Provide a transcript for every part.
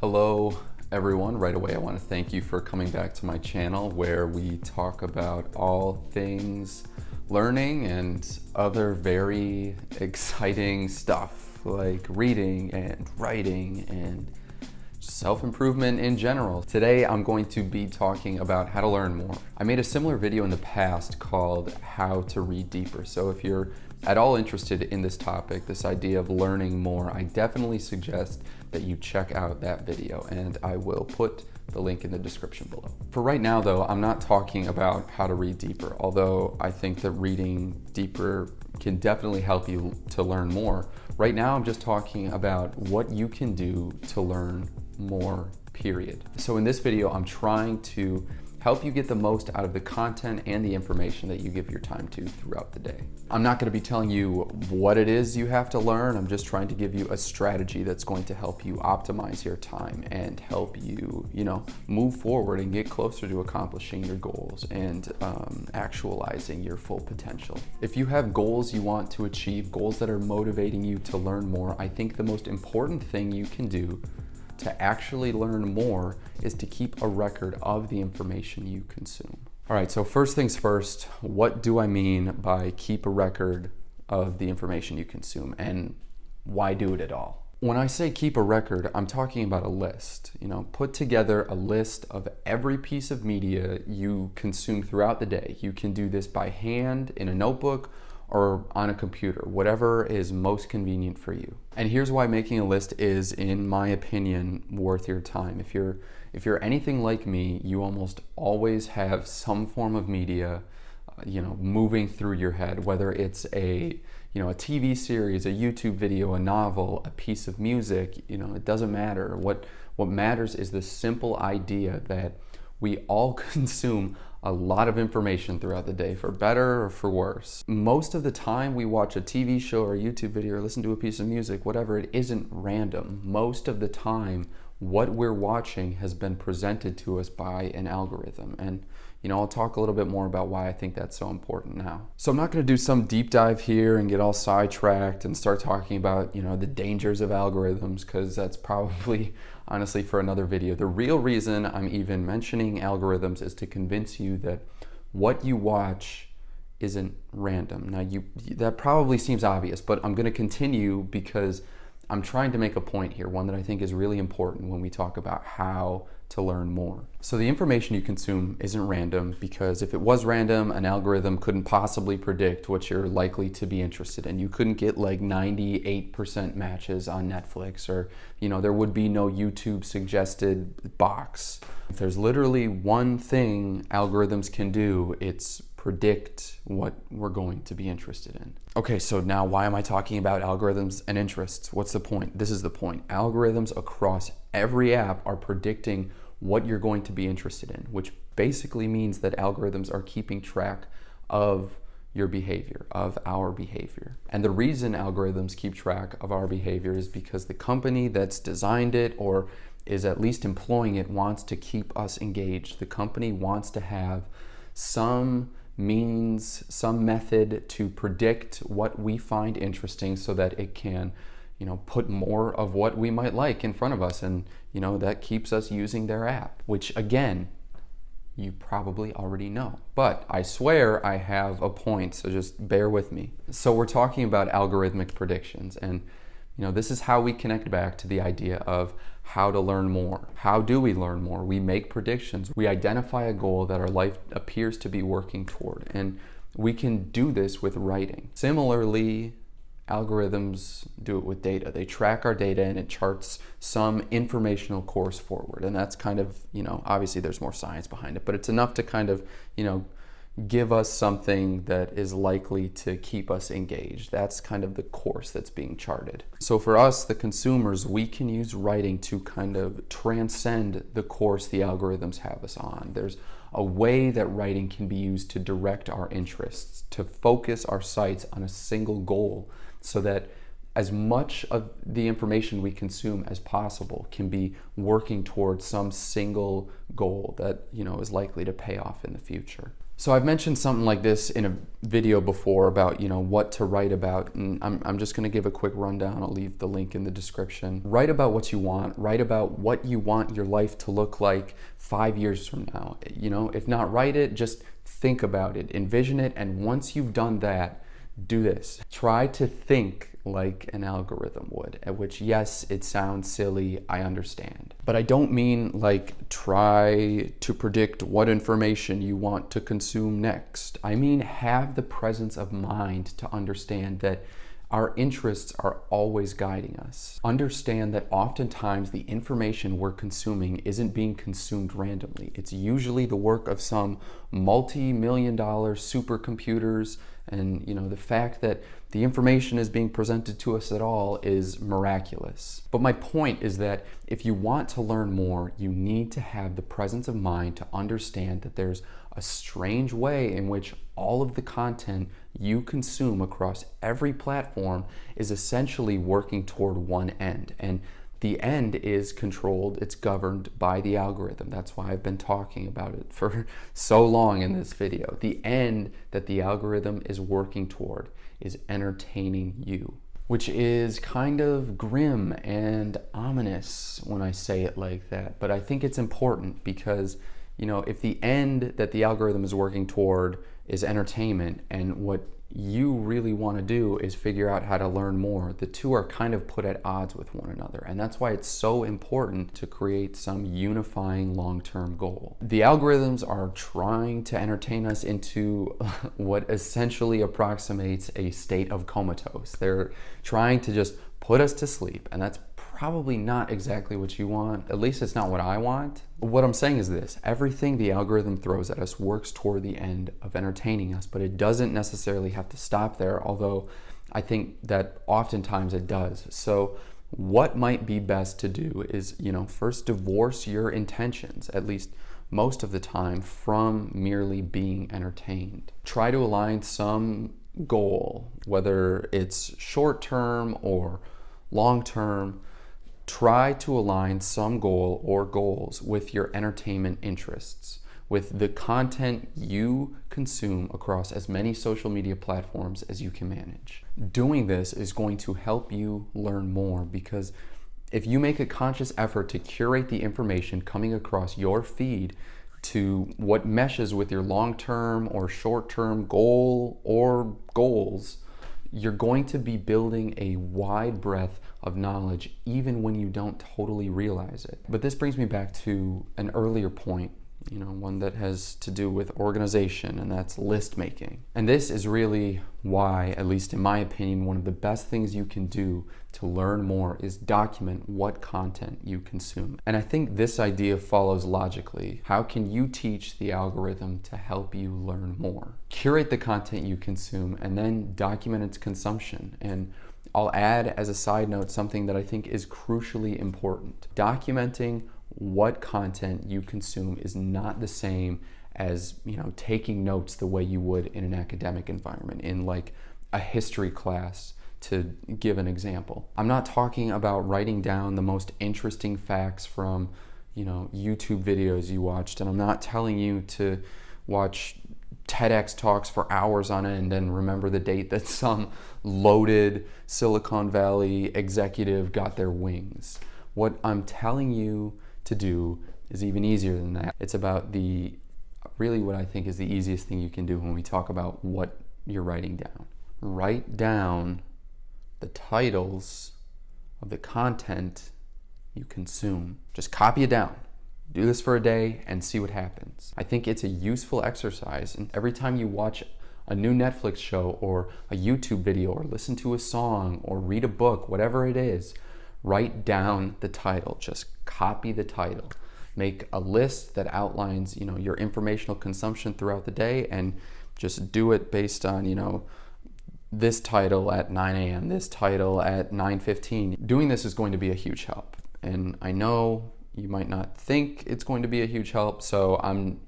Hello everyone. Right away I want to thank you for coming back to my channel where we talk about all things learning and other very exciting stuff like reading and writing and self-improvement in general. Today I'm going to be talking about how to learn more. I made a similar video in the past called How to Read Deeper. So if you're at all interested in this topic, this idea of learning more, I definitely suggest that you check out that video, and I will put the link in the description below. For right now though, I'm not talking about how to read deeper, although I think that reading deeper can definitely help you to learn more. Right now I'm just talking about what you can do to learn more, period. So in this video, I'm trying to help you get the most out of the content and the information that you give your time to throughout the day. I'm not going to be telling you what it is you have to learn. I'm just trying to give you a strategy that's going to help you optimize your time and help you, move forward and get closer to accomplishing your goals and actualizing your full potential. If you have goals you want to achieve, goals that are motivating you to learn more, I think the most important thing you can do to actually learn more is to keep a record of the information you consume. All right, so first things first, what do I mean by keep a record of the information you consume, and why do it at all? When I say keep a record, I'm talking about a list. Put together a list of every piece of media you consume throughout the day. You can do this by hand, in a notebook, or on a computer, whatever is most convenient for you. And here's why making a list is, in my opinion, worth your time. If you're anything like me, you almost always have some form of media, moving through your head, whether it's a TV series, a YouTube video, a novel, a piece of music, it doesn't matter. What matters is the simple idea that we all consume a lot of information throughout the day, for better or for worse. Most of the time we watch a TV show or a YouTube video or listen to a piece of music, whatever, it isn't random. Most of the time, what we're watching has been presented to us by an algorithm. And I'll talk a little bit more about why I think that's so important now. So I'm not gonna do some deep dive here and get all sidetracked and start talking about, the dangers of algorithms, because that's probably, honestly, for another video. The real reason I'm even mentioning algorithms is to convince you that what you watch isn't random. Now, that probably seems obvious, but I'm gonna continue because I'm trying to make a point here, one that I think is really important when we talk about how to learn more. So the information you consume isn't random, because if it was random, an algorithm couldn't possibly predict what you're likely to be interested in. You couldn't get like 98% matches on Netflix, or there would be no YouTube suggested box. If there's literally one thing algorithms can do, it's predict what we're going to be interested in. Okay, so now why am I talking about algorithms and interests? What's the point? This is the point. Algorithms across every app are predicting what you're going to be interested in, which basically means that algorithms are keeping track of your behavior, of our behavior. And the reason algorithms keep track of our behavior is because the company that's designed it, or is at least employing it, wants to keep us engaged. The company wants to have some means, some method to predict what we find interesting so that it can, put more of what we might like in front of us. And, that keeps us using their app, which again, you probably already know. But I swear I have a point, so just bear with me. So we're talking about algorithmic predictions, and this is how we connect back to the idea of how to learn more. How do we learn more? We make predictions. We identify a goal that our life appears to be working toward, and we can do this with writing. Similarly, algorithms do it with data. They track our data and it charts some informational course forward. And that's kind of, obviously there's more science behind it, but it's enough to kind of, give us something that is likely to keep us engaged. That's kind of the course that's being charted. So for us, the consumers, we can use writing to kind of transcend the course the algorithms have us on. There's a way that writing can be used to direct our interests, to focus our sights on a single goal, so that as much of the information we consume as possible can be working towards some single goal that is likely to pay off in the future. So I've mentioned something like this in a video before about, what to write about, and I'm just going to give a quick rundown. I'll leave the link in the description. Write about what you want. Write about what you want your life to look like 5 years from now. If not write it, just think about it, envision it, and once you've done that, do this. Try to think like an algorithm would, at which, yes, it sounds silly, I understand. But I don't mean like try to predict what information you want to consume next. I mean have the presence of mind to understand that our interests are always guiding us. Understand that oftentimes the information we're consuming isn't being consumed randomly. It's usually the work of some multi-million-dollar supercomputers, and the fact that the information is being presented to us at all is miraculous. But my point is that if you want to learn more, you need to have the presence of mind to understand that there's a strange way in which all of the content you consume across every platform is essentially working toward one end. And the end is controlled, it's governed by the algorithm. That's why I've been talking about it for so long in this video. The end that the algorithm is working toward is entertaining you, which is kind of grim and ominous when I say it like that. But I think it's important because, if the end that the algorithm is working toward is entertainment, and what you really want to do is figure out how to learn more, the two are kind of put at odds with one another. And that's why it's so important to create some unifying long-term goal. The algorithms are trying to entertain us into what essentially approximates a state of comatose. They're trying to just put us to sleep, and that's probably not exactly what you want. At least it's not what I want. What I'm saying is this: everything the algorithm throws at us works toward the end of entertaining us, but it doesn't necessarily have to stop there, although I think that oftentimes it does. So what might be best to do is, first divorce your intentions, at least most of the time, from merely being entertained. Try to align some goal, whether it's short-term or long-term. Try to align some goal or goals with your entertainment interests, with the content you consume across as many social media platforms as you can manage. Doing this is going to help you learn more, because if you make a conscious effort to curate the information coming across your feed to what meshes with your long-term or short-term goal or goals, you're going to be building a wide breadth of knowledge even when you don't totally realize it. But this brings me back to an earlier point, one that has to do with organization, and that's list making. And this is really why, at least in my opinion, one of the best things you can do to learn more is document what content you consume. And I think this idea follows logically. How can you teach the algorithm to help you learn more? Curate the content you consume and then document its consumption. And I'll add as a side note something that I think is crucially important. Documenting what content you consume is not the same as, taking notes the way you would in an academic environment, in like a history class, to give an example. I'm not talking about writing down the most interesting facts from, YouTube videos you watched, and I'm not telling you to watch TEDx talks for hours on end and remember the date that some loaded Silicon Valley executive got their wings. What I'm telling you to do is even easier than that. It's about really what I think is the easiest thing you can do when we talk about what you're writing down. Write down the titles of the content you consume. Just copy it down. Do this for a day and see what happens. I think it's a useful exercise, and every time you watch a new Netflix show or a YouTube video or listen to a song or read a book, whatever it is, write down the title. Just copy the title. Make a list that outlines, your informational consumption throughout the day, and just do it based on, this title at 9 a.m., this title at 9:15. Doing this is going to be a huge help. And I know you might not think it's going to be a huge help, so I'm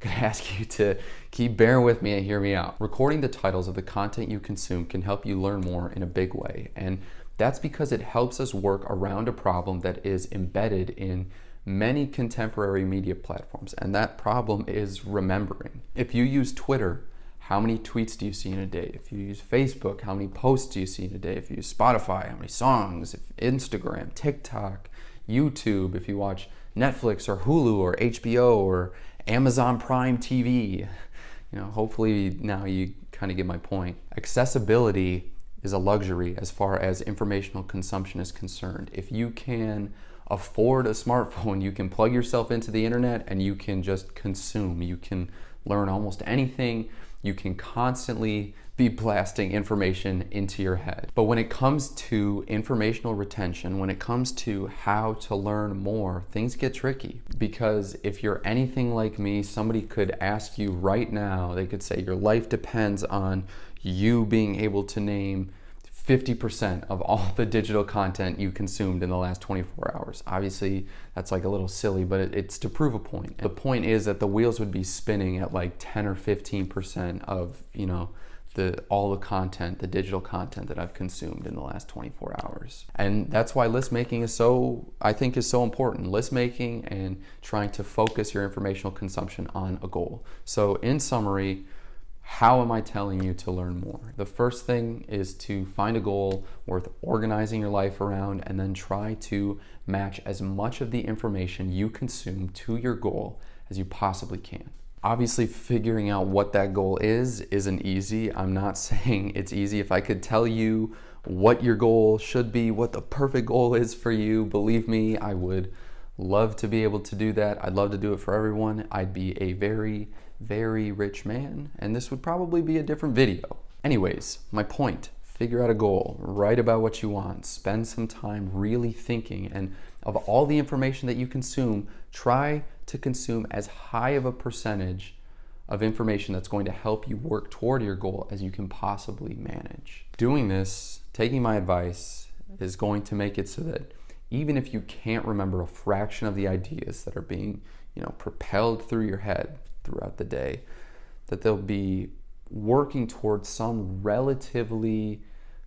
going to ask you to keep bearing with me and hear me out. Recording the titles of the content you consume can help you learn more in a big way. And that's because it helps us work around a problem that is embedded in many contemporary media platforms, and that problem is remembering. If you use Twitter, how many tweets do you see in a day? If you use Facebook, how many posts do you see in a day? If you use Spotify, how many songs? If Instagram, TikTok, YouTube, if you watch Netflix or Hulu or HBO or Amazon Prime TV, hopefully now you kind of get my point. Accessibility is a luxury as far as informational consumption is concerned. If you can afford a smartphone, you can plug yourself into the internet and you can just consume. You can learn almost anything. You can constantly be blasting information into your head. But when it comes to informational retention, when it comes to how to learn more, things get tricky. Because if you're anything like me, somebody could ask you right now, they could say your life depends on you being able to name 50% of all the digital content you consumed in the last 24 hours. Obviously, that's like a little silly, but it's to prove a point. The point is that the wheels would be spinning at like 10 or 15% of, all the content, the digital content that I've consumed in the last 24 hours. And that's why list making is so important. List making and trying to focus your informational consumption on a goal. So in summary, how am I telling you to learn more? The first thing is to find a goal worth organizing your life around and then try to match as much of the information you consume to your goal as you possibly can. Obviously, figuring out what that goal isn't easy. I'm not saying it's easy. If I could tell you what your goal should be, what the perfect goal is for you, believe me, I would love to be able to do that. I'd love to do it for everyone. I'd be a very, very rich man, and this would probably be a different video. Anyways, my point, figure out a goal, write about what you want, spend some time really thinking, and of all the information that you consume, try to consume as high of a percentage of information that's going to help you work toward your goal as you can possibly manage. Doing this, taking my advice, is going to make it so that even if you can't remember a fraction of the ideas that are being, propelled through your head throughout the day, that they'll be working towards some relatively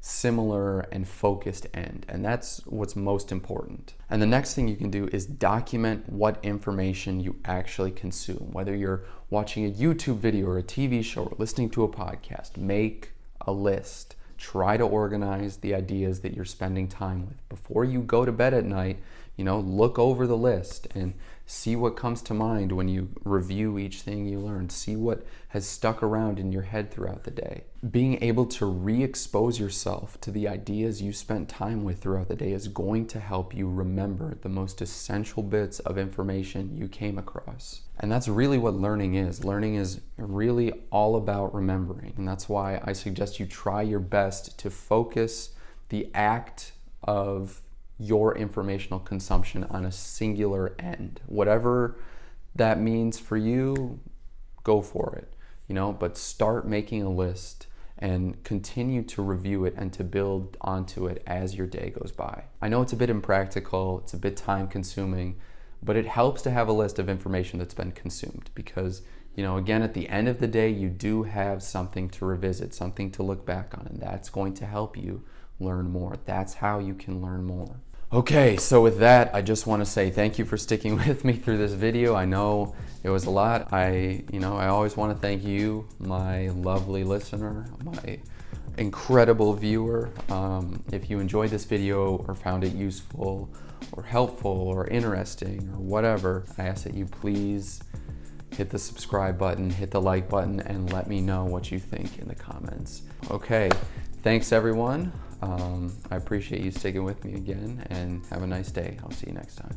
similar and focused end. And that's what's most important. And the next thing you can do is document what information you actually consume. Whether you're watching a YouTube video or a TV show or listening to a podcast, make a list. Try to organize the ideas that you're spending time with. Before you go to bed at night, look over the list and see what comes to mind when you review each thing you learned. See what has stuck around in your head throughout the day. Being able to re-expose yourself to the ideas you spent time with throughout the day is going to help you remember the most essential bits of information you came across. And that's really what learning is. Learning is really all about remembering. And that's why I suggest you try your best to focus the act of your informational consumption on a singular end. Whatever that means for you, go for it, but start making a list and continue to review it and to build onto it as your day goes by. I know it's a bit impractical, it's a bit time consuming, but it helps to have a list of information that's been consumed because, again, at the end of the day, you do have something to revisit, something to look back on, and that's going to help you learn more. That's how you can learn more. Okay, so with that, I just want to say thank you for sticking with me through this video. I know it was a lot. I always want to thank you, my lovely listener, my incredible viewer. If you enjoyed this video or found it useful or helpful or interesting or whatever, I ask that you please hit the subscribe button, hit the like button, and let me know what you think in the comments. Okay, thanks everyone. I appreciate you sticking with me again, and have a nice day. I'll see you next time.